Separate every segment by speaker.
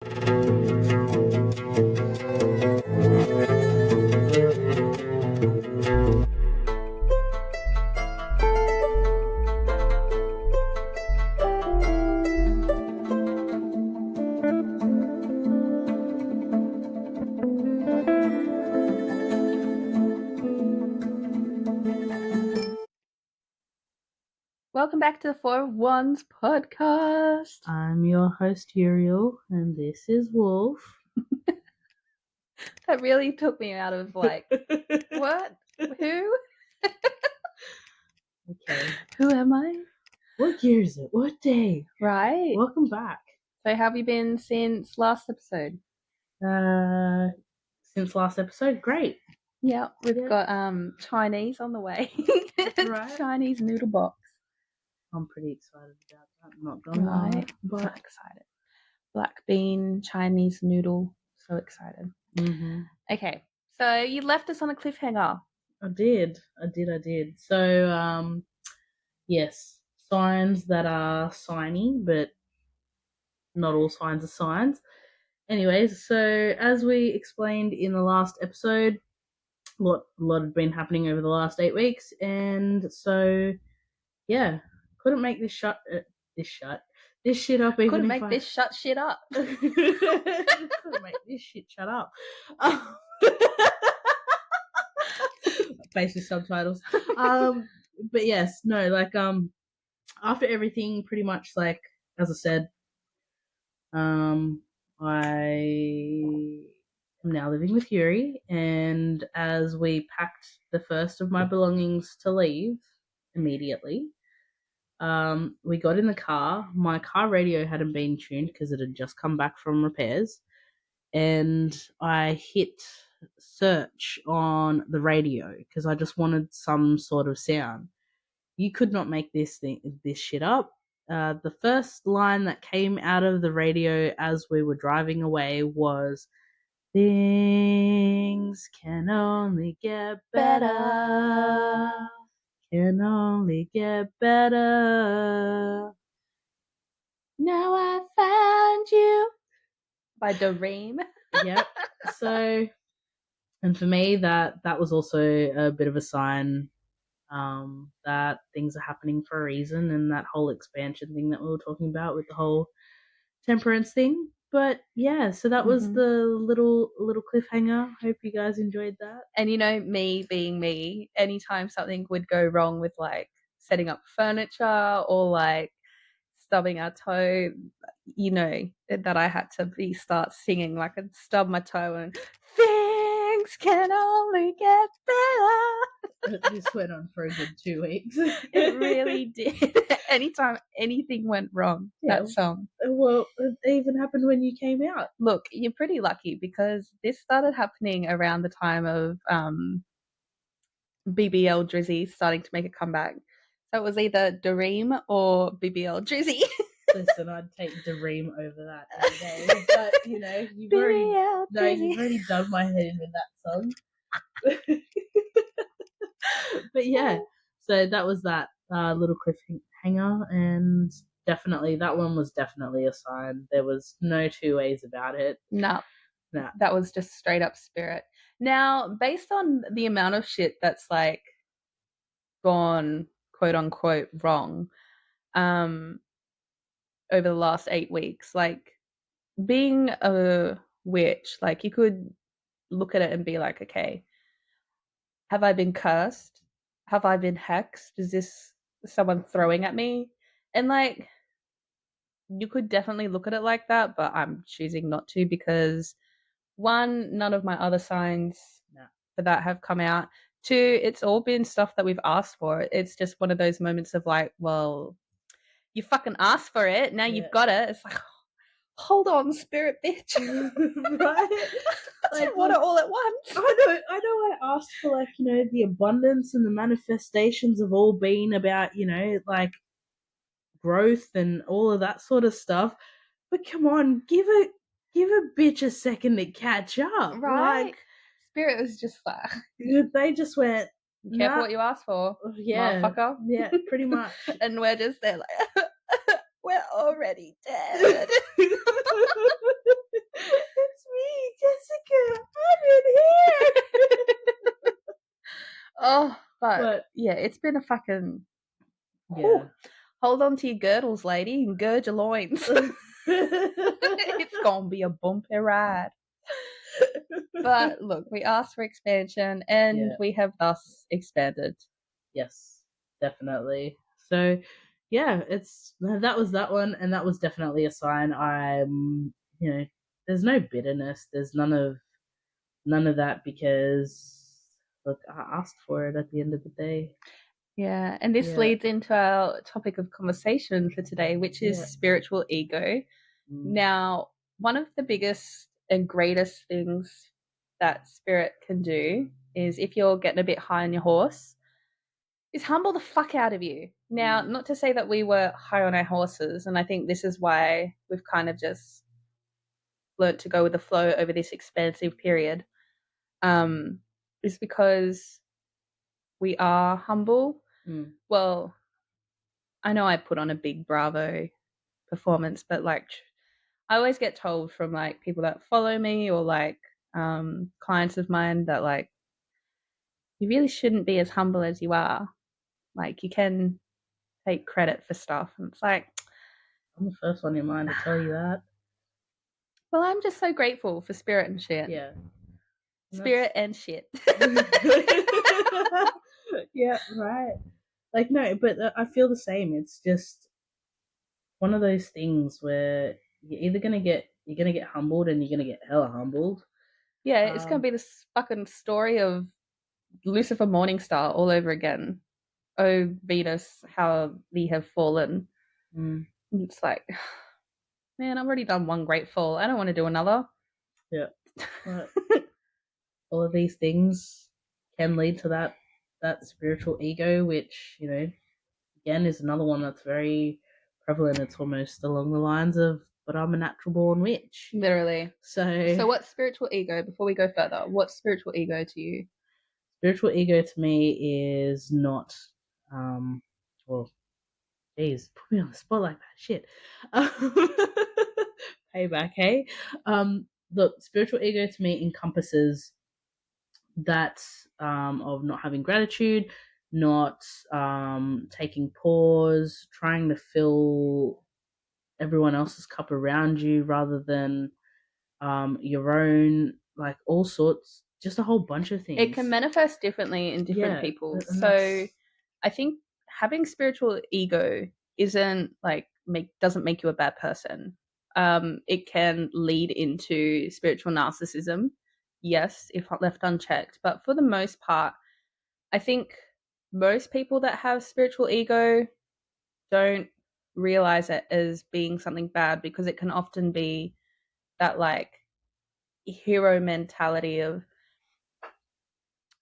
Speaker 1: Welcome back to the 4-1s podcast.
Speaker 2: I'm your host, Euryale, and this is Wolf.
Speaker 1: That really took me out of what? Who?
Speaker 2: Okay.
Speaker 1: Who am I?
Speaker 2: What year is it? What day?
Speaker 1: Right.
Speaker 2: Welcome back.
Speaker 1: So how have you been since last episode?
Speaker 2: Since last episode, great.
Speaker 1: Yeah, we've got Chinese on the way.
Speaker 2: Right.
Speaker 1: Chinese noodle box.
Speaker 2: I'm pretty excited about that. I'm not gonna lie.
Speaker 1: But I'm excited. Black bean Chinese noodle. So excited.
Speaker 2: Mm-hmm.
Speaker 1: Okay. So you left us on a cliffhanger.
Speaker 2: I did. So, yes, signs that are signy, but not all signs are signs. Anyways, so as we explained in the last episode, a lot had been happening over the last 8 weeks, and so yeah, couldn't make this shit up even
Speaker 1: Couldn't
Speaker 2: if
Speaker 1: make this shit up.
Speaker 2: couldn't make this shit shut up. Basic subtitles. But yes, no, like after everything, pretty much like as I said, I am now living with Yuri, and as we packed the first of my belongings to leave immediately, we got in the car. My car radio hadn't been tuned because it had just come back from repairs, and I hit search on the radio because I just wanted some sort of sound. You could not make this shit up. The first line that came out of the radio as we were driving away was, "Things can only get better. Can only get better. Now I found you."
Speaker 1: By Doreen.
Speaker 2: Yep. So, and for me, that was also a bit of a sign that things are happening for a reason, and that whole expansion thing that we were talking about with the whole temperance thing. But yeah, so that was the little cliffhanger. Hope you guys enjoyed that.
Speaker 1: And you know, me being me, anytime something would go wrong with like setting up furniture or like stubbing our toe, you know, that I had to start singing, like I'd stub my toe and things can only get better.
Speaker 2: This went on for a good 2 weeks.
Speaker 1: It really did. Anytime anything went wrong, that song.
Speaker 2: Well, it even happened when you came out.
Speaker 1: Look, you're pretty lucky because this started happening around the time of BBL Drizzy starting to make a comeback. So it was either Dareem or BBL Drizzy.
Speaker 2: Listen, I'd take Dareem over that any day. But, you know, you've already done my head in with that song. But yeah, so that was that little cliffhanger, and definitely that one was definitely a sign. There was no two ways about it.
Speaker 1: No. That was just straight up spirit. Now, based on the amount of shit that's like gone quote unquote wrong over the last 8 weeks, like being a witch, like you could look at it and be like, okay, have I been cursed? Have I been hexed? Is this someone throwing at me? And like, you could definitely look at it like that, but I'm choosing not to because one, none of my other signs for that have come out. Two, it's all been stuff that we've asked for. It's just one of those moments of like, well, you fucking asked for it. Now you've got it. It's like, hold on, spirit bitch.
Speaker 2: Right?
Speaker 1: I didn't want it all at once.
Speaker 2: I know I asked for like, you know, the abundance and the manifestations have all been about, you know, like growth and all of that sort of stuff. But come on, give a bitch a second to catch up.
Speaker 1: Right.
Speaker 2: Like,
Speaker 1: spirit was just like,
Speaker 2: they just went,
Speaker 1: careful what you ask for, motherfucker.
Speaker 2: Yeah, pretty much.
Speaker 1: And we're just there like, we're already dead. But
Speaker 2: But
Speaker 1: yeah, it's been a fucking
Speaker 2: yeah.
Speaker 1: whew. Hold on to your girdles, lady, and gird your loins. It's gonna be a bumpy ride. But look, we asked for expansion and
Speaker 2: Yeah.
Speaker 1: we have thus expanded.
Speaker 2: Yes, definitely. So yeah, it's that was that one, and that was definitely a sign. There's no bitterness. There's none of that because look, I asked for it at the end of the day.
Speaker 1: Yeah, and this
Speaker 2: Yeah,
Speaker 1: leads into our topic of conversation for today, which is
Speaker 2: yeah.
Speaker 1: spiritual ego.
Speaker 2: Mm,
Speaker 1: Now, one of the biggest and greatest things that spirit can do is if you're getting a bit high on your horse, is humble the fuck out of you. Now,
Speaker 2: mm,
Speaker 1: not to say that we were high on our horses, and I think this is why we've kind of just learnt to go with the flow over this expansive period, is because we are humble.
Speaker 2: mm,
Speaker 1: Well, I know I put on a big Bravo performance, but like I always get told from like people that follow me or like clients of mine that like you really shouldn't be as humble as you are. Like you can take credit for stuff, and it's like,
Speaker 2: I'm the first one in mind to tell you that.
Speaker 1: well, I'm just so grateful for spirit and shit.
Speaker 2: Yeah, and
Speaker 1: Spirit and shit.
Speaker 2: yeah, right. Like no, but I feel the same. It's just one of those things where you're gonna get humbled and you're gonna get hella humbled.
Speaker 1: Yeah, it's gonna
Speaker 2: Um,
Speaker 1: be this fucking story of Lucifer Morningstar all over again. Oh Venus, how thee have fallen.
Speaker 2: mm,
Speaker 1: It's like, man, I've already done one great fall. I don't want to do another.
Speaker 2: yeah, but all of these things can lead to that spiritual ego, which again is another one that's very prevalent. It's almost along the lines of, "But I'm a natural born witch."
Speaker 1: Literally.
Speaker 2: So
Speaker 1: So, what's spiritual ego? Before we go further, what's spiritual ego to you?
Speaker 2: spiritual ego to me is not, well, geez, put me on the spot like that. Shit. Payback, hey. Look, spiritual ego to me encompasses that of not having gratitude, not taking pause, trying to fill everyone else's cup around you rather than your own, like all sorts, just a whole bunch of
Speaker 1: It can
Speaker 2: things.
Speaker 1: manifest differently in different
Speaker 2: Yeah,
Speaker 1: people.
Speaker 2: and
Speaker 1: So,
Speaker 2: that's
Speaker 1: I think having spiritual ego isn't like doesn't make you a bad person. It can lead into spiritual narcissism, yes, if left unchecked. But for the most part, I think most people that have spiritual ego don't realize it as being something bad because it can often be that like hero mentality of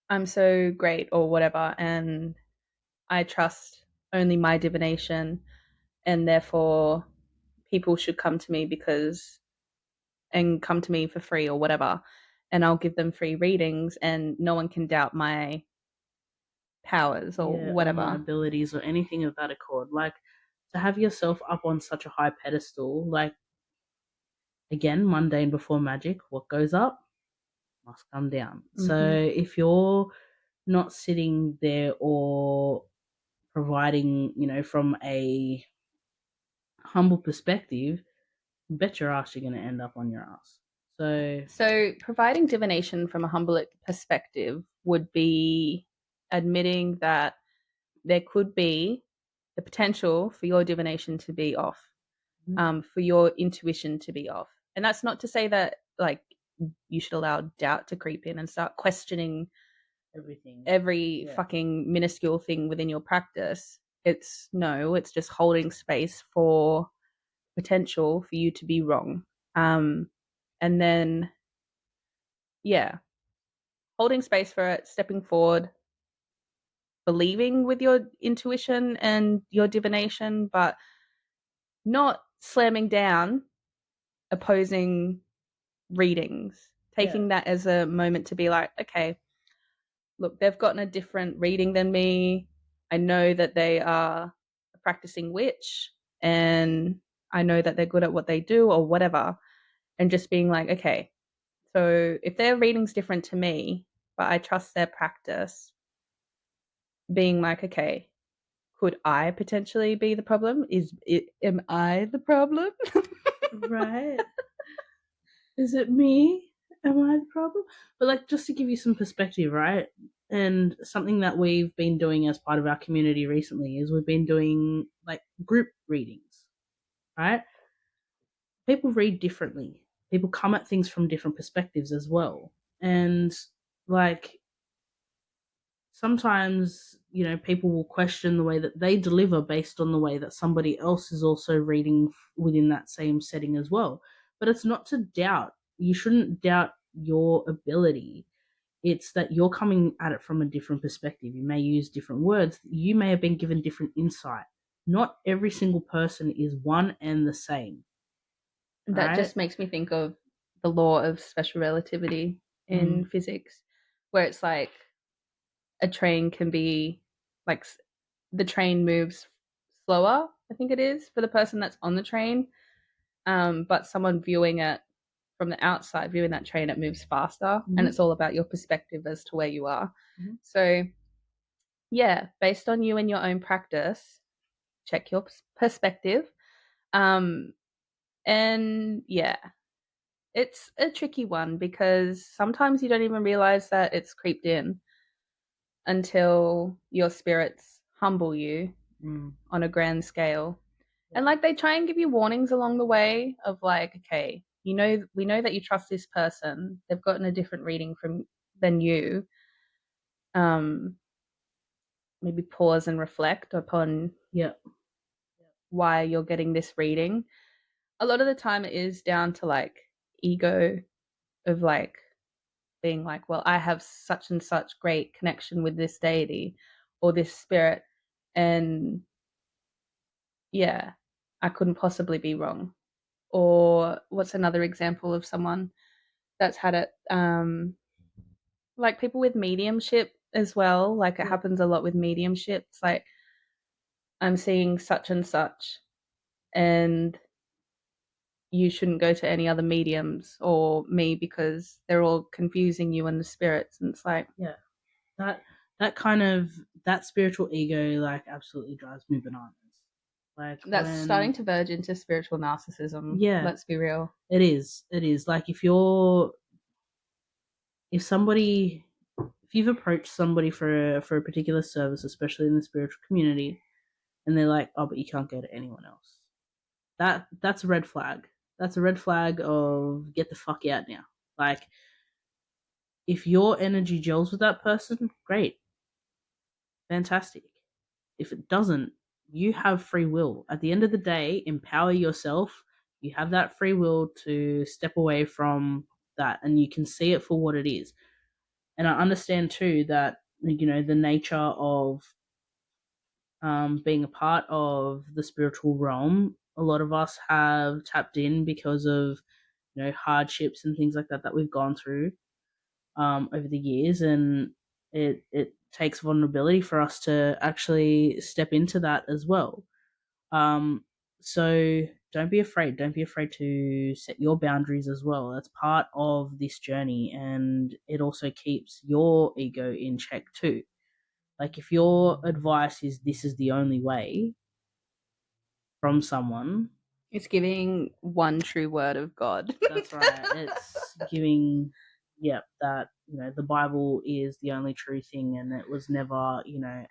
Speaker 1: I'm so great or whatever and I trust only my divination and therefore people should come to me because and come to me for free or whatever and I'll give them free readings and no one can doubt my powers or
Speaker 2: yeah, or my
Speaker 1: whatever.
Speaker 2: abilities or anything of that accord. Like to have yourself up on such a high pedestal, like again, mundane before magic. What goes up must come down. So
Speaker 1: Mm-hmm.
Speaker 2: if you're not sitting there or providing, from a humble perspective, bet your ass you're going to end up on your ass. So,
Speaker 1: So, providing divination from a humble perspective would be admitting that there could be the potential for your divination to be off, for your intuition to be off. And that's not to say that, like, you should allow doubt to creep in and start questioning
Speaker 2: everything.
Speaker 1: every
Speaker 2: Yeah.
Speaker 1: fucking minuscule thing within your practice. It's just holding space for potential for you to be wrong. And then, yeah, holding space for it, stepping forward, believing with your intuition and your divination, but not slamming down opposing readings,
Speaker 2: Yeah.
Speaker 1: taking that as a moment to be like, okay, look, they've gotten a different reading than me. I know that they are a practicing witch and I know that they're good at what they do or whatever. And just being like, okay, so if their reading's different to me, but I trust their practice, being like, okay, could I potentially be the problem? Am I the problem?
Speaker 2: Right. Is it me? Am I the problem? But like, just to give you some perspective, right? And something that we've been doing as part of our community recently is we've been doing like group readings, right? People read differently. People come at things from different perspectives as well. And like, sometimes, people will question the way that they deliver based on the way that somebody else is also reading within that same setting as well. But it's not to doubt. You shouldn't doubt your ability. It's that you're coming at it from a different perspective. You may use different words. You may have been given different insight. Not every single person is one and the same,
Speaker 1: That
Speaker 2: right?
Speaker 1: just makes me think of the law of special relativity in
Speaker 2: Mm.
Speaker 1: physics, where it's like a train can be like the train moves slower, I think it is, for the person that's on the train. But someone viewing it from the outside, viewing that train, it moves faster. And
Speaker 2: Mm-hmm.
Speaker 1: it's all about your perspective as to where you are.
Speaker 2: Mm-hmm.
Speaker 1: So, yeah, based on you and your own practice, check your perspective. Um, and yeah, it's a tricky one because sometimes you don't even realize that it's creeped in until your spirits humble you
Speaker 2: Mm.
Speaker 1: on a grand scale.
Speaker 2: Yeah.
Speaker 1: And like they try and give you warnings along the way of like, okay, we know that you trust this person. They've gotten a different reading from than you. Um, maybe pause and reflect upon
Speaker 2: Yeah.
Speaker 1: why you're getting this reading. A lot of the time it is down to like ego of like being like, well, I have such and such great connection with this deity or this spirit. And yeah, I couldn't possibly be wrong. Or what's another example of someone that's had it? Like people with mediumship as well. Like it
Speaker 2: Yeah.
Speaker 1: happens a lot with mediumship. It's like I'm seeing such and such, and you shouldn't go to any other mediums or me because they're all confusing you and the spirits. And it's like
Speaker 2: Yeah. that that kind of that spiritual ego like absolutely drives me bananas. Like
Speaker 1: that's starting
Speaker 2: when
Speaker 1: to verge into spiritual narcissism.
Speaker 2: yeah,
Speaker 1: Let's be real.
Speaker 2: it is like if you've approached somebody for a particular service, especially in the spiritual community, and they're like, oh, but you can't go to anyone else, that's a red flag. That's a red flag of get the fuck out now. Like, if your energy gels with that person, great, fantastic. If it doesn't, you have free will. At the end of the day, empower yourself. You have that free will to step away from that, and you can see it for what it is. And I understand too that the nature of being a part of the spiritual realm. A lot of us have tapped in because of hardships and things like that that we've gone through over the years, and it takes vulnerability for us to actually step into that as well. Um, so don't be afraid. Don't be afraid to set your boundaries as well. That's part of this journey, and it also keeps your ego in check too. Like, if your advice is this is the only way from someone,
Speaker 1: It's giving one true word of God.
Speaker 2: that's right. It's giving, yeah, that the Bible is the only true thing, and it was never,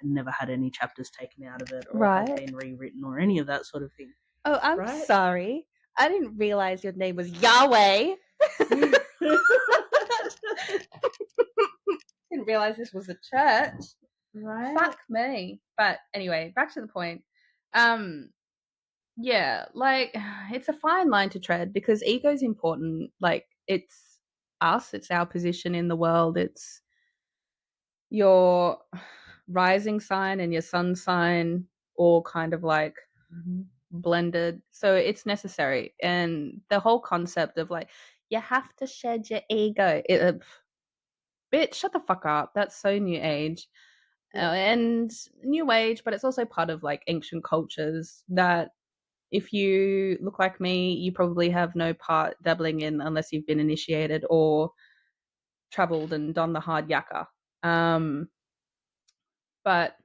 Speaker 2: never had any chapters taken out of it, or has
Speaker 1: Right.
Speaker 2: been rewritten, or any of that sort of thing,
Speaker 1: Oh, I'm
Speaker 2: right?
Speaker 1: sorry. I didn't realize your name was Yahweh. Didn't realize this was a church.
Speaker 2: Right?
Speaker 1: Fuck me. But anyway, back to the point. Um, yeah, like it's a fine line to tread because ego is important. Like it's us, it's our position in the world, it's your rising sign and your sun sign all kind of like blended. So it's necessary. And the whole concept of like, you have to shed your ego. Bitch, shut the fuck up. That's so new age.
Speaker 2: Yeah.
Speaker 1: And new age, but it's also part of like ancient cultures that if you look like me, you probably have no part dabbling in unless you've been initiated or traveled and done the hard yakka. Um, but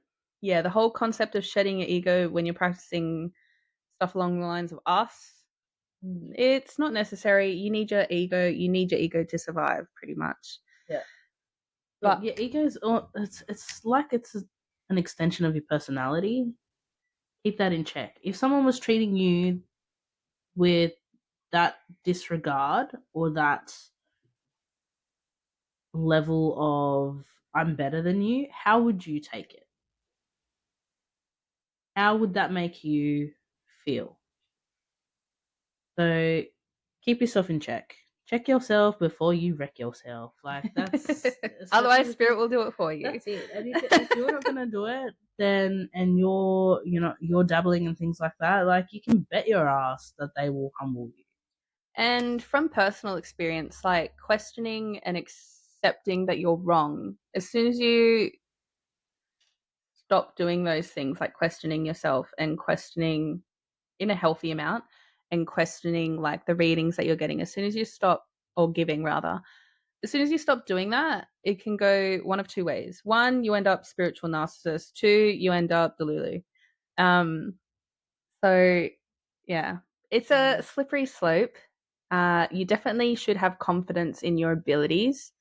Speaker 1: yeah, the whole concept of shedding your ego when you're practicing stuff along the lines of us, it's not necessary. You need your ego. You need your ego to survive, pretty much.
Speaker 2: Yeah. Look,
Speaker 1: But
Speaker 2: your ego's it's like it's an extension of your personality. Keep that in check. If someone was treating you with that disregard or that level of I'm better than you, how would you take it? How would that make you feel? So keep yourself in check. Check yourself before you wreck yourself. Like that's
Speaker 1: otherwise,
Speaker 2: especially
Speaker 1: spirit
Speaker 2: because
Speaker 1: will do it for you.
Speaker 2: that's it. And if you're not gonna do it, then and you're dabbling in things like that, like you can bet your ass that they will humble you.
Speaker 1: And from personal experience, like questioning and accepting that you're wrong, as soon as you stop doing those things, like questioning yourself and questioning in a healthy amount and questioning like the readings that you're getting, as soon as you stop, or giving rather, as soon as you stop doing that, it can go one of two ways. One, you end up spiritual narcissist. Two, you end up Delulu. Um, so yeah, it's a slippery slope. You definitely should have confidence in your abilities.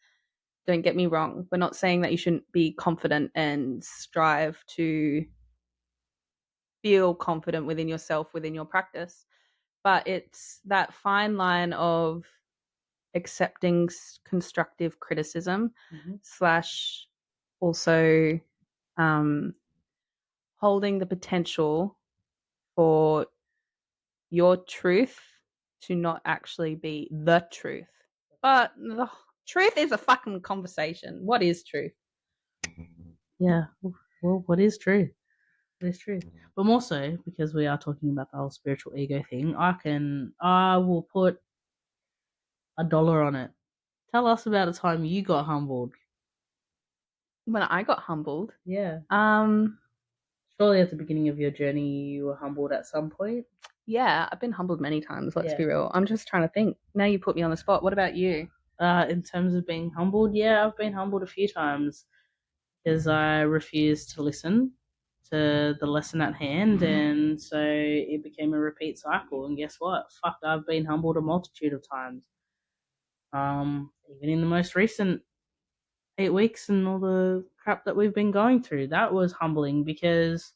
Speaker 1: Don't get me wrong. We're not saying that you shouldn't be confident and strive to feel confident within yourself, within your practice. But it's that fine line of accepting constructive criticism slash also um, holding the potential for your truth to not actually be the truth. But the truth is a fucking conversation. What is truth?
Speaker 2: Yeah. Well, what is true? What is true? But more so because we are talking about the whole spiritual ego thing. I will put $1 on it. Tell us about a time you got humbled.
Speaker 1: When I got humbled,
Speaker 2: Yeah.
Speaker 1: um,
Speaker 2: Surely at the beginning of your journey you were humbled at some point.
Speaker 1: yeah, I've been humbled many times. Let's
Speaker 2: Yeah.
Speaker 1: be real. I'm just trying to think. Now you put me on the spot. What about you?
Speaker 2: In terms of being humbled, yeah, I've been humbled a few times because I refused to listen to the lesson at hand, and so it became a repeat cycle. And guess what? Fuck, I've been humbled a multitude of times. Even in the most recent 8 weeks and all the crap that we've been going through, that was humbling because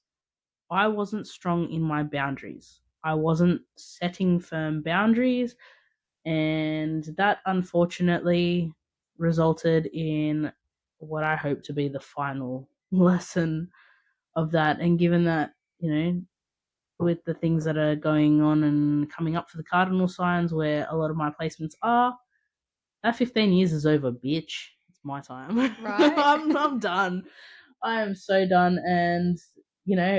Speaker 2: I wasn't strong in my boundaries. I wasn't setting firm boundaries, and that unfortunately resulted in what I hope to be the final lesson of that. And given that, with the things that are going on and coming up for the cardinal signs where a lot of my placements are, that 15 years is over, bitch. It's my time.
Speaker 1: Right?
Speaker 2: I'm done. I am so done. And,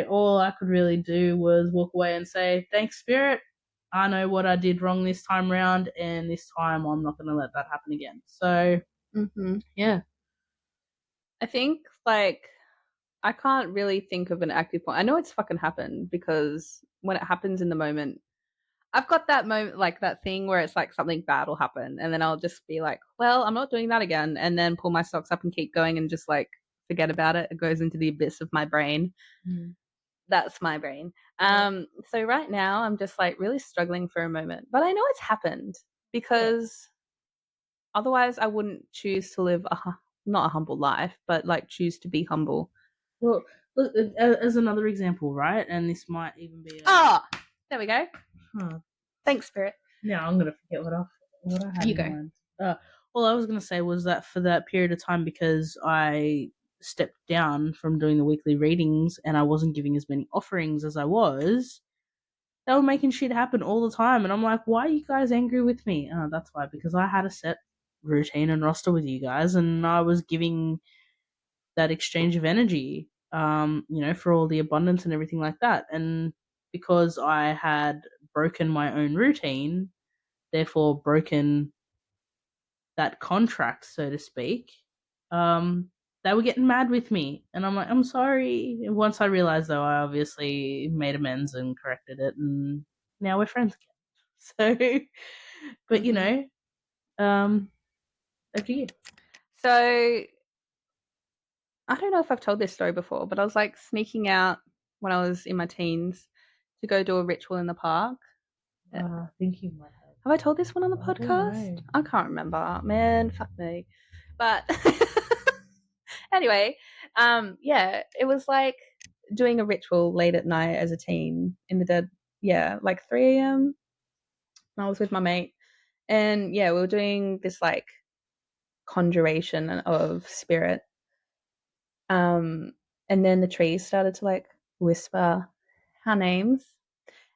Speaker 2: all I could really do was walk away and say, thanks, Spirit. I know what I did wrong this time round, and this time I'm not going to let that happen again. So, yeah.
Speaker 1: I think like I can't really think of an active point. I know it's fucking happened because when it happens in the moment, I've got that moment, like that thing where it's like something bad will happen, and then I'll just be like, "Well, I'm not doing that again," and then pull my socks up and keep going, and just like forget about it. It goes into the abyss of my brain. That's my brain. So right now, I'm just like really struggling for a moment, but I know it's happened because otherwise, I wouldn't choose to live not a humble life, but like choose to be humble.
Speaker 2: Well, look, as another example, right? And this might even be
Speaker 1: Ah, there we go.
Speaker 2: Huh.
Speaker 1: Thanks, Spirit.
Speaker 2: Now I'm gonna forget what I had
Speaker 1: You
Speaker 2: in
Speaker 1: go.
Speaker 2: mind. All I was gonna say was that for that period of time, because I stepped down from doing the weekly readings and I wasn't giving as many offerings as I was, they were making shit happen all the time, and I'm like, why are you guys angry with me? Oh, that's why, because I had a set routine and roster with you guys, and I was giving that exchange of energy, for all the abundance and everything like that. And because I had broken my own routine, therefore broken that contract, so to speak, they were getting mad with me. And I'm like, I'm sorry. And once I realized, though, I obviously made amends and corrected it, and now we're friends again. So, but um, over to you.
Speaker 1: So I don't know if I've told this story before, but I was like sneaking out when I was in my teens to go do a ritual in the park.
Speaker 2: I think you might have.
Speaker 1: Have I told this one on the
Speaker 2: I don't
Speaker 1: podcast?
Speaker 2: know.
Speaker 1: I can't remember. Man, fuck me. But anyway, yeah, it was like doing a ritual late at night as a teen in the dead, yeah, like 3 a.m. I was with my mate, and yeah, we were doing this like conjuration of spirit. Um, and then the trees started to like whisper our names.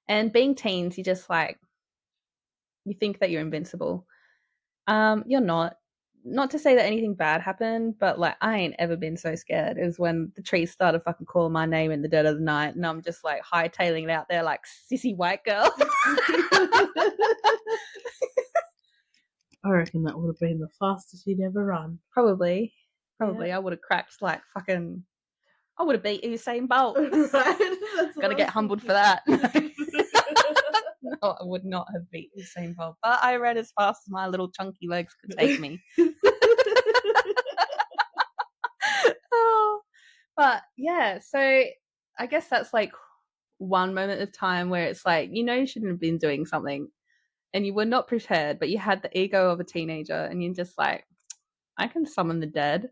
Speaker 1: And being teens, you just like you think that you're invincible. You're not. Not to say that anything bad happened, but like I ain't ever been so scared as when the trees started fucking calling my name in the dead of the night, and I'm just like hightailing it out there like sissy white girl.
Speaker 2: I reckon that would have been the fastest you'd ever run.
Speaker 1: Probably,
Speaker 2: Yeah.
Speaker 1: I would have cracked like fucking. I would have beat Usain Bolt.
Speaker 2: Right? That's what
Speaker 1: Gonna
Speaker 2: I
Speaker 1: get
Speaker 2: was
Speaker 1: humbled for
Speaker 2: thinking.
Speaker 1: that. No, I would not have beat Usain Bolt, but I ran as fast as my little chunky legs could take me. Oh, but yeah, so I guess that's like one moment of time where it's like, you know, you shouldn't have been doing something and you were not prepared, but you had the ego of a teenager and you're just like, I can summon the dead.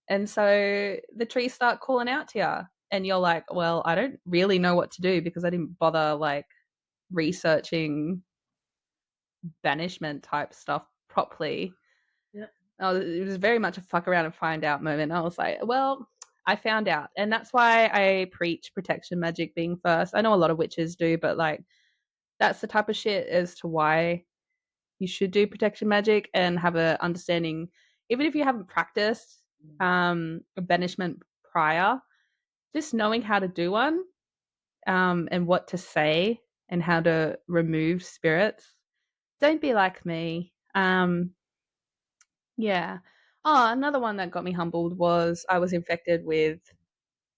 Speaker 1: And so the trees start calling out to you. And you're like, well, I don't really know what to do because I didn't bother like researching banishment type stuff properly.
Speaker 2: Yep.
Speaker 1: It was very much a fuck around and find out moment. I was like, well, I found out. And that's why I preach protection magic being first. I know a lot of witches do, but like that's the type of shit as to why you should do protection magic and have a understanding, even if you haven't practiced a banishment prior, just knowing how to do one and what to say and how to remove spirits. Don't be like me. Yeah. Oh, another one that got me humbled was I was infected with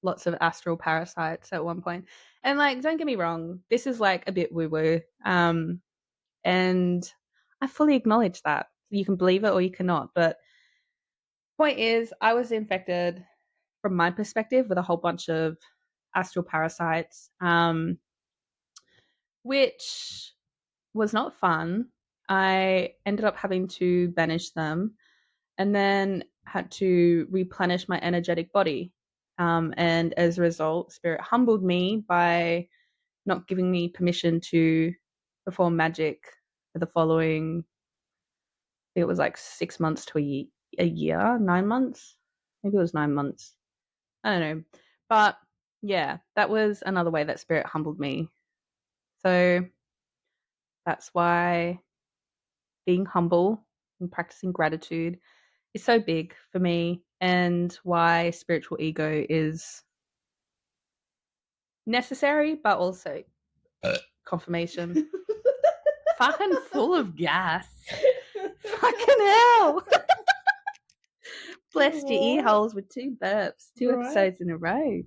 Speaker 1: lots of astral parasites at one point. And like, don't get me wrong, this is like a bit woo woo. And I fully acknowledge that. You can believe it or you cannot. But point is, I was infected from my perspective with a whole bunch of astral parasites, which was not fun. I ended up having to banish them and then had to replenish my energetic body. And as a result, Spirit humbled me by not giving me permission to perform magic for the following, I think it was like 6 months to a year, 9 months. Maybe it was 9 months. I don't know. But yeah, that was another way that Spirit humbled me. So that's why being humble and practicing gratitude is so big for me and why spiritual ego is necessary, but also confirmation. Fucking full of gas. Fucking hell. Blessed your ear holes with 2 burps, 2 episodes in a row.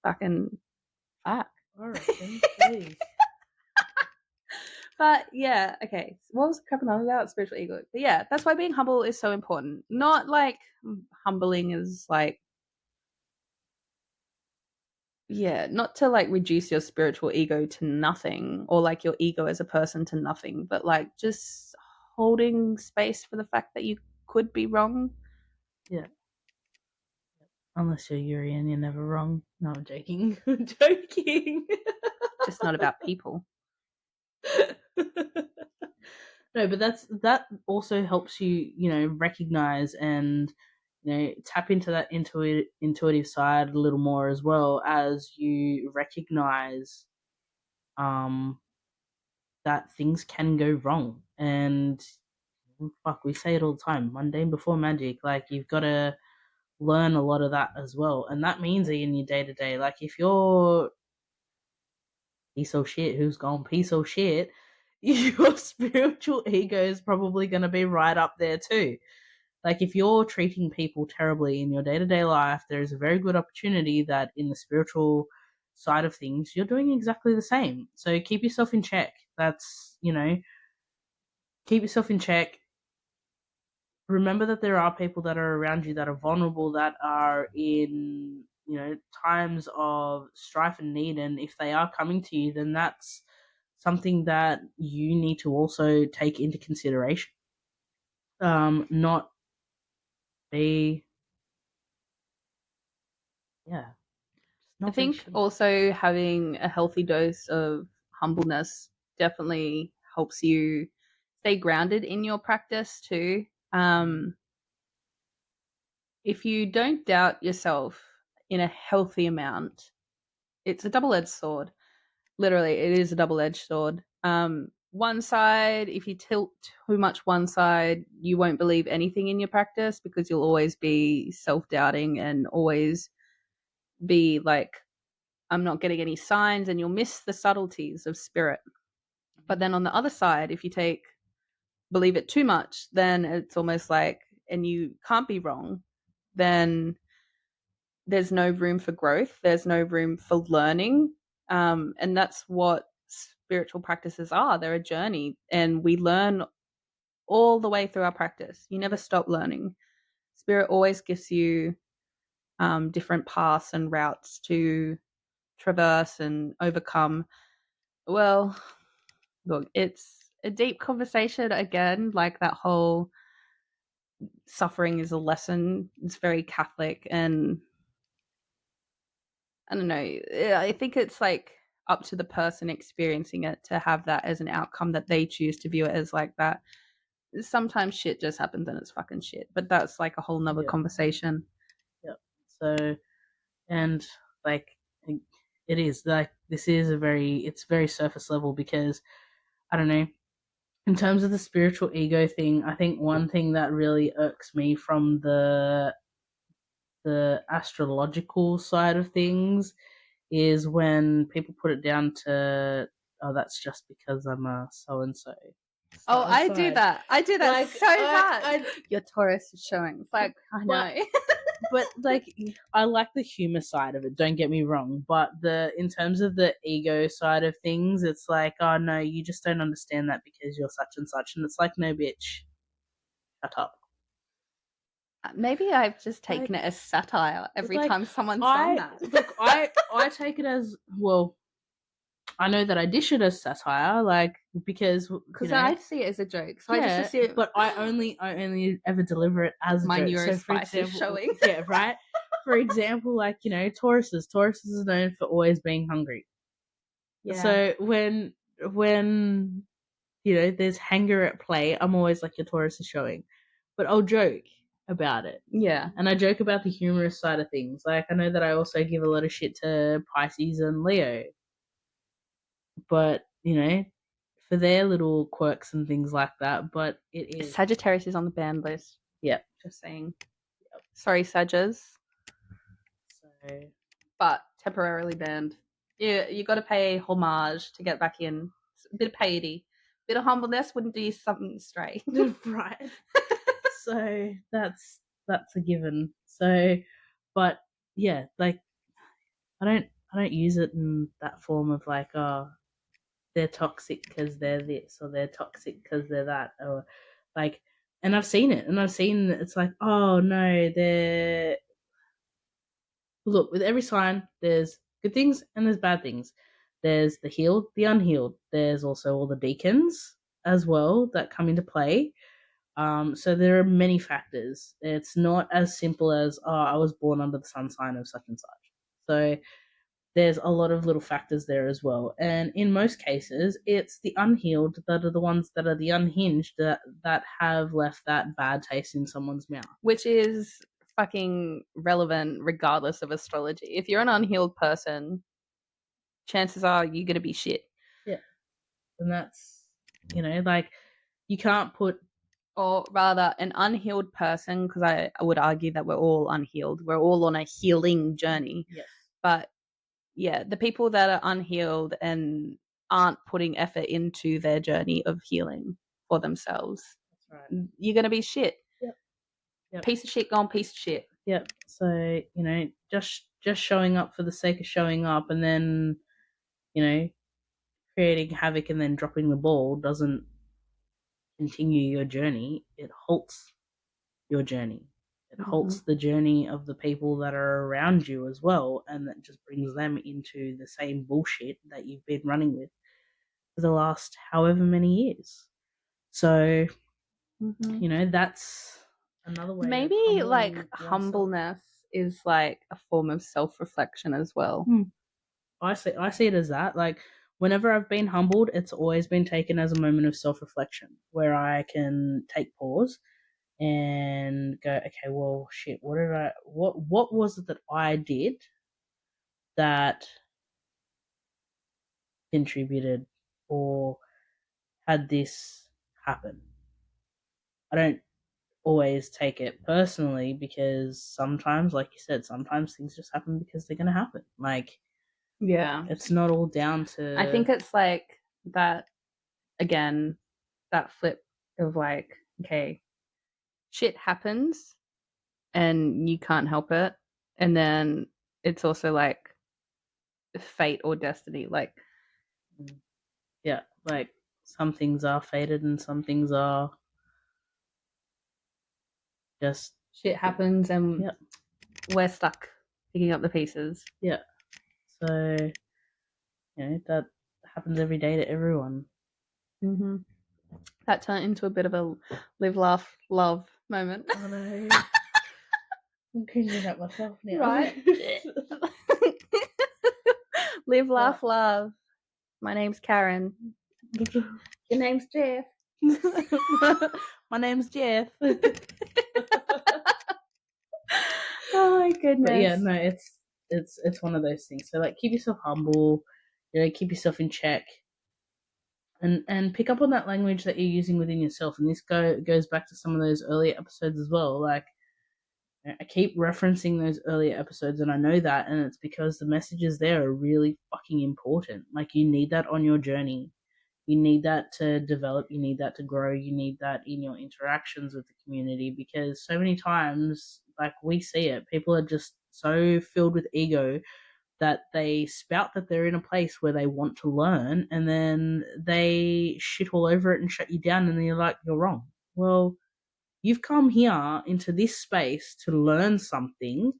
Speaker 1: Fucking fuck.
Speaker 2: I reckon. Please.
Speaker 1: But yeah, okay. So what was crap on about spiritual ego? But yeah, that's why being humble is so important. Not like humbling is like, yeah, not to like reduce your spiritual ego to nothing or like your ego as a person to nothing, but like just holding space for the fact that you could be wrong.
Speaker 2: Yeah. Unless you're Yuri and you're never wrong. No, I'm joking. I'm joking.
Speaker 1: Just not about people.
Speaker 2: No, but that also helps you, recognize and tap into that intuitive side a little more as well as you recognize that things can go wrong. And fuck, we say it all the time, mundane before magic. Like you've got to learn a lot of that as well, and that means that in your day to day, like if you're piece of shit who's gone piece of shit, your spiritual ego is probably going to be right up there too. Like if you're treating people terribly in your day to day life, there's a very good opportunity that in the spiritual side of things, you're doing exactly the same. So keep yourself in check. That's, keep yourself in check. remember that there are people that are around you that are vulnerable, that are in, times of strife and need, and if they are coming to you, then that's something that you need to also take into consideration. Not be, yeah, just
Speaker 1: I
Speaker 2: not be
Speaker 1: think
Speaker 2: shitty.
Speaker 1: also having a healthy dose of humbleness definitely helps you stay grounded in your practice too. If you don't doubt yourself in a healthy amount, it's a double edged sword. Literally, it is a double edged sword. One side, if you tilt too much one side, you won't believe anything in your practice because you'll always be self doubting and always be like, I'm not getting any signs, and you'll miss the subtleties of spirit. But then on the other side, if you believe it too much, then it's almost like, and you can't be wrong, then there's no room for growth, there's no room for learning. And that's what spiritual practices are. They're a journey, and we learn all the way through our practice. You never stop learning. Spirit always gives you different paths and routes to traverse and overcome. Well, look, it's a deep conversation again, like that whole suffering is a lesson. It's very Catholic, and I don't know. I think it's like up to the person experiencing it to have that as an outcome that they choose to view it as like that. Sometimes shit just happens and it's fucking shit, but that's like a whole nother conversation.
Speaker 2: Yep. So, and like, it is like, this is it's very surface level, because I don't know, in terms of the spiritual ego thing, I think one thing that really irks me from the astrological side of things is when people put it down to, oh, that's just because I'm a so and so.
Speaker 1: Oh, I do that. I do that
Speaker 2: Like,
Speaker 1: so much. Your Taurus is showing. It's like, I know.
Speaker 2: But like, I like the humor side of it, don't get me wrong, but in terms of the ego side of things, it's like, oh no, you just don't understand that because you're such and such, and it's like, no, bitch, shut up.
Speaker 1: Maybe I've just taken
Speaker 2: Like,
Speaker 1: it as satire every
Speaker 2: like
Speaker 1: time someone's done
Speaker 2: I
Speaker 1: that.
Speaker 2: look, I take it as, well, I know that I dish it as satire, like, because
Speaker 1: Because I see it as a joke. So I just
Speaker 2: yeah,
Speaker 1: assume
Speaker 2: but I only ever deliver it as a
Speaker 1: my
Speaker 2: joke. So for
Speaker 1: neurospice is
Speaker 2: example,
Speaker 1: showing.
Speaker 2: yeah, right. For example, like, Tauruses is known for always being hungry.
Speaker 1: Yeah.
Speaker 2: So when there's hunger at play, I'm always like, your Taurus is showing, but I'll joke about it.
Speaker 1: Yeah.
Speaker 2: And I joke about the humorous side of things. Like, I know that I also give a lot of shit to Pisces and Leo, but for their little quirks and things like that. But it is,
Speaker 1: Sagittarius is on the banned list.
Speaker 2: yep.
Speaker 1: Just saying. Sorry, Sagittarius,
Speaker 2: So
Speaker 1: but temporarily banned. You got to pay homage to get back in. A bit of piety, bit of humbleness wouldn't do you something straight.
Speaker 2: right. So that's a given. So, but yeah, like, I don't use it in that form of like, oh, they're toxic because they're this, or they're toxic because they're that, or like, and I've seen it, and I've seen it's like, oh no, they're, look, with every sign, there's good things and there's bad things. There's the healed, the unhealed. There's also all the deacons as well that come into play. So there are many factors. It's not as simple as, oh, I was born under the sun sign of such and such. So there's a lot of little factors there as well. And in most cases, it's the unhealed that are the ones that are the unhinged that have left that bad taste in someone's mouth.
Speaker 1: Which is fucking relevant regardless of astrology. If you're an unhealed person, chances are you're going to be shit.
Speaker 2: Yeah. And that's, like, you can't put,
Speaker 1: Or rather, an unhealed person, because I would argue that we're all unhealed. We're all on a healing journey.
Speaker 2: yes.
Speaker 1: But yeah, the people that are unhealed and aren't putting effort into their journey of healing for themselves,
Speaker 2: That's right.
Speaker 1: you're going to be shit.
Speaker 2: Yep. Yep.
Speaker 1: Piece of shit gone piece of shit.
Speaker 2: Yep. So, just showing up for the sake of showing up, and then, creating havoc and then dropping the ball doesn't continue your journey. It halts your journey. It halts
Speaker 1: Mhm.
Speaker 2: the journey of the people that are around you as well, and that just brings them into the same bullshit that you've been running with for the last however many years. So,
Speaker 1: Mhm.
Speaker 2: that's another way of
Speaker 1: Maybe like
Speaker 2: humbling oneself.
Speaker 1: humbleness is like a form of self-reflection as well.
Speaker 2: Hmm. I see it as that. Like, whenever I've been humbled, it's always been taken as a moment of self-reflection where I can take pause and go, okay, well, shit, what was it that I did that contributed or had this happen? I don't always take it personally because sometimes, like you said, sometimes things just happen because they're going to happen. Like,
Speaker 1: Yeah.
Speaker 2: it's not all down
Speaker 1: I
Speaker 2: to.
Speaker 1: think it's like that again, that flip of like, okay, shit happens and you can't help it. And then it's also like fate or destiny. Like
Speaker 2: Yeah, like, some things are fated and some things are just.
Speaker 1: shit happens and
Speaker 2: Yeah,
Speaker 1: we're stuck picking up the pieces.
Speaker 2: yeah. So, that happens every day to everyone.
Speaker 1: Mm-hmm. That turned into a bit of a live, laugh, love moment.
Speaker 2: Oh no. I'm cringing at myself now.
Speaker 1: Right? Live,
Speaker 2: But
Speaker 1: laugh, love. My name's Karen. Your name's Jeff.
Speaker 2: my name's Jeff.
Speaker 1: Oh my
Speaker 2: But yeah,
Speaker 1: goodness.
Speaker 2: no, it's one of those things. So, like, keep yourself humble, keep yourself in check, and pick up on that language that you're using within yourself. And this goes back to some of those earlier episodes as well. Like, I keep referencing those earlier episodes, and I know that, and it's because the messages there are really fucking important. Like, you need that on your journey. You need that to develop. You need that to grow. You need that in your interactions with the community, because so many times, like, we see it, people are just so filled with ego that they spout that they're in a place where they want to learn, and then they shit all over it and shut you down, and then you're like, you're wrong. Well, you've come here into this space to learn something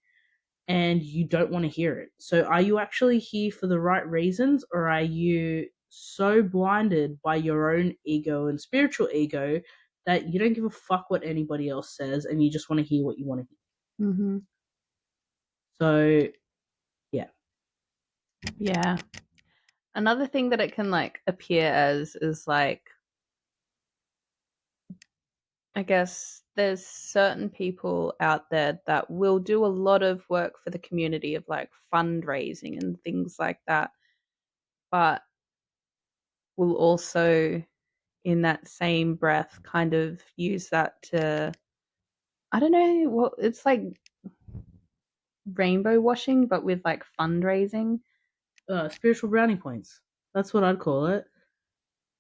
Speaker 2: and you don't want to hear it. So, are you actually here for the right reasons, or are you so blinded by your own ego and spiritual ego that you don't give a fuck what anybody else says and you just want to hear what you want to hear?
Speaker 1: Mm-hmm.
Speaker 2: So, yeah.
Speaker 1: Yeah. Another thing that it can like appear as is like, I guess there's certain people out there that will do a lot of work for the community of like fundraising and things like that, but will also, in that same breath, kind of use that to, I don't know, what it's like rainbow washing, but with like fundraising.
Speaker 2: Spiritual brownie points. That's what I'd call it.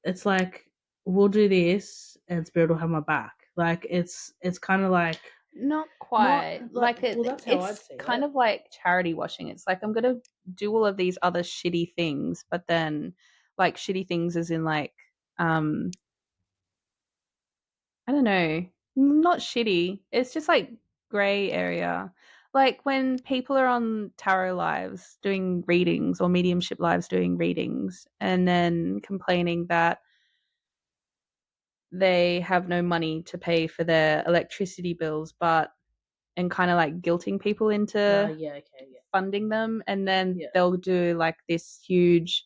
Speaker 2: It's like, we'll do this and Spirit will have my back. Like, it's kind of like,
Speaker 1: Not
Speaker 2: not
Speaker 1: quite.
Speaker 2: like,
Speaker 1: Like
Speaker 2: well, that's how I'd
Speaker 1: it's
Speaker 2: see
Speaker 1: kind
Speaker 2: it.
Speaker 1: of like charity washing. It's like I'm gonna do all of these other shitty things, but then like shitty things as in like um I don't know, not shitty. It's just like gray area. Like when people are on tarot lives doing readings or mediumship lives doing readings and then complaining that they have no money to pay for their electricity bills, but and kind of like guilting people into
Speaker 2: Yeah, okay, yeah.
Speaker 1: funding them, and then
Speaker 2: Yeah.
Speaker 1: they'll do like this huge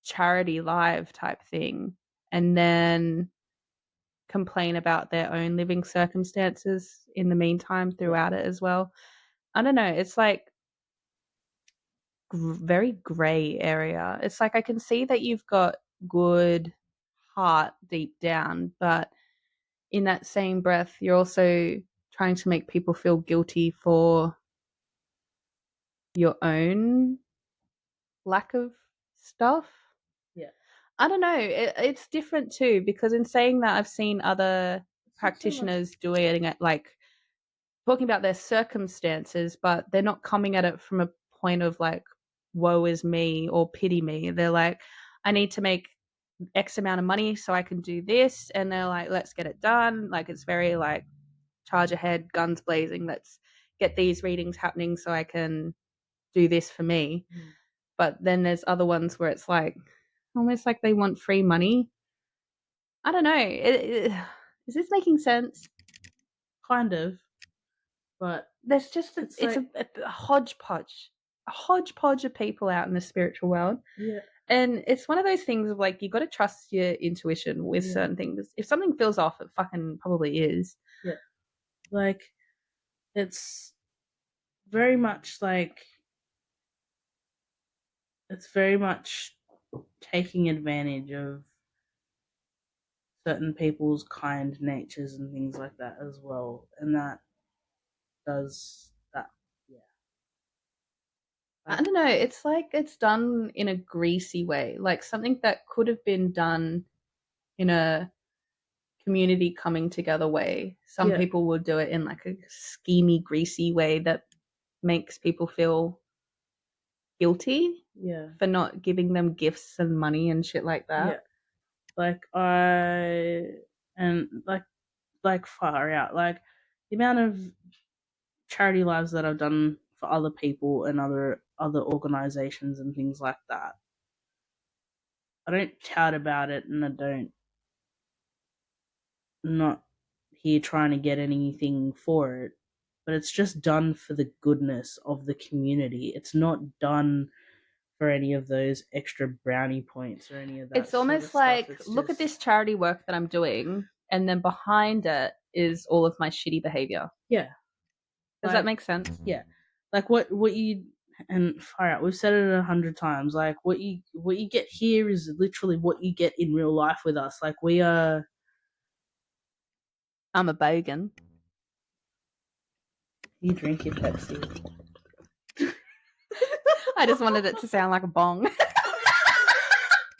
Speaker 1: charity live type thing and then complain about their own living circumstances in the meantime
Speaker 2: Yeah.
Speaker 1: throughout it as well. I don't know, it's like very gray area. It's like I can see that you've got good heart deep down, but in that same breath you're also trying to make people feel guilty for your own lack of stuff.
Speaker 2: Yeah.
Speaker 1: I don't know. It's different too because in saying that, I've seen other
Speaker 2: It's not so much.
Speaker 1: practitioners doing it like talking about their circumstances, but they're not coming at it from a point of like, woe is me or pity me. They're like, I need to make X amount of money so I can do this. And they're like, let's get it done. Like, it's very like charge ahead, guns blazing. Let's get these readings happening so I can do this for me. But then there's other ones where it's like almost like they want free money. I don't know. Is this making sense?
Speaker 2: Kind of, but
Speaker 1: There's just
Speaker 2: it's
Speaker 1: a hodgepodge of people out in the spiritual world.
Speaker 2: yeah.
Speaker 1: And it's one of those things of like, you got to trust your intuition with certain things. If something feels off, it fucking probably is.
Speaker 2: Yeah. Like, it's very much like, it's very much taking advantage of certain people's kind natures and things like that as well. And that does that. Yeah.
Speaker 1: I don't know. It's like it's done in a greasy way, like something that could have been done in a community coming together way. Some people will do it in like a schemy, greasy way that makes people feel guilty for not giving them gifts and money and shit like that.
Speaker 2: Yeah. Like far out. Like the amount of charity lives that I've done for other people and other organizations and things like that. I don't tout about it, and I don't not here trying to get anything for it, but it's just done for the goodness of the community. It's not done for any of those extra brownie points or any of that.
Speaker 1: It's almost like, look at this charity work that I'm doing, and then behind it is all of my shitty behavior.
Speaker 2: Yeah.
Speaker 1: Does that make sense?
Speaker 2: Yeah. Like what you and far out. We've said it 100 times. Like what you get here is literally what you get in real life with us. Like we are.
Speaker 1: I'm a bogan.
Speaker 2: You drink your Pepsi.
Speaker 1: I just wanted it to sound like a bong.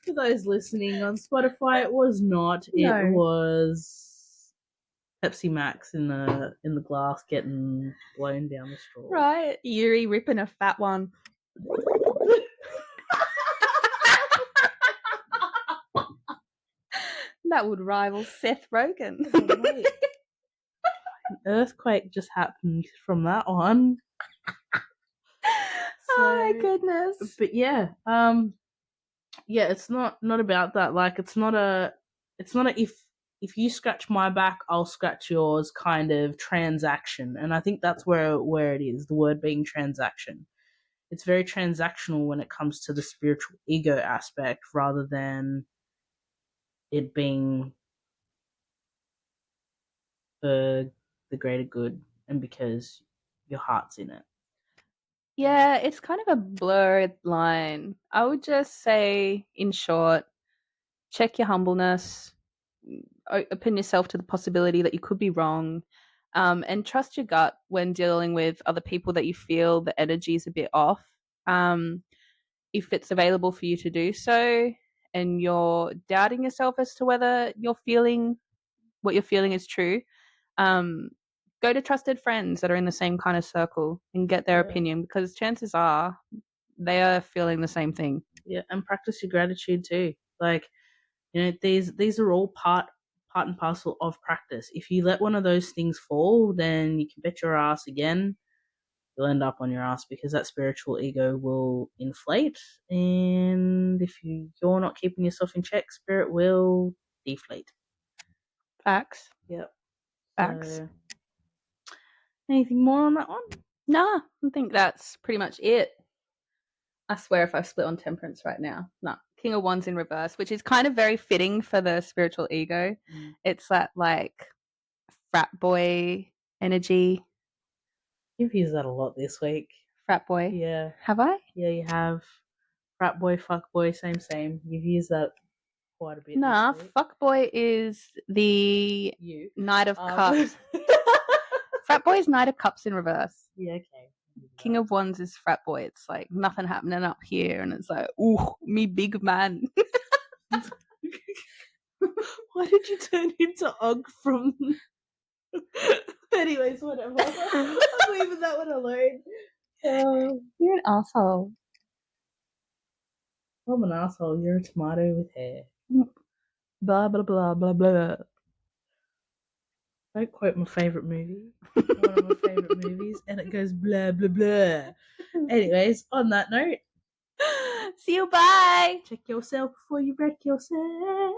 Speaker 2: For those listening on Spotify, it was not. No. It was Pepsi Max in the glass getting blown down the straw.
Speaker 1: Right. Yuri ripping a fat one. That would rival Seth Rogen.
Speaker 2: An earthquake just happened from that one.
Speaker 1: Oh my goodness.
Speaker 2: But yeah, it's not about that. Like it's not a if you scratch my back, I'll scratch yours kind of transaction. And I think that's where it is, the word being transaction. It's very transactional when it comes to the spiritual ego aspect rather than it being for the greater good and because your heart's in it.
Speaker 1: Yeah, it's kind of a blurred line. I would just say, in short, check your humbleness, open yourself to the possibility that you could be wrong, and trust your gut when dealing with other people that you feel the energy is a bit off. If it's available for you to do so, and you're doubting yourself as to whether what you're feeling is true, go to trusted friends that are in the same kind of circle and get their opinion, because chances are they are feeling the same thing.
Speaker 2: Yeah, and practice your gratitude too. Like, these are all part and parcel of practice. If you let one of those things fall, then you can bet your ass again you'll end up on your ass because that spiritual ego will inflate, and if you're not keeping yourself in check, spirit will deflate.
Speaker 1: Facts.
Speaker 2: Yep.
Speaker 1: Facts.
Speaker 2: So, anything more on that one?
Speaker 1: Nah, I think that's pretty much it. I swear if I split on temperance right now. No. King of Wands in reverse, which is kind of very fitting for the spiritual ego. It's that like frat boy energy.
Speaker 2: You've used that a lot this week.
Speaker 1: Frat boy?
Speaker 2: Yeah.
Speaker 1: Have I?
Speaker 2: Yeah, you have. Frat boy, fuck boy, same. You've used that quite a bit.
Speaker 1: Nah, fuck boy is the Knight of Cups. Frat boy is Knight of Cups in reverse.
Speaker 2: Yeah, okay.
Speaker 1: King of Wands is frat boy. It's like nothing happening up here, and it's like, ooh, me big man.
Speaker 2: Why did you turn into Og from? Anyways, whatever. I'm leaving that one alone.
Speaker 1: You're an asshole.
Speaker 2: I'm an asshole. You're a tomato with hair.
Speaker 1: Blah blah blah blah blah.
Speaker 2: Don't quote my favourite movie. One of my favourite movies, and it goes blah blah blah. Anyways, on that note,
Speaker 1: see you. Bye.
Speaker 2: check yourself before you wreck yourself.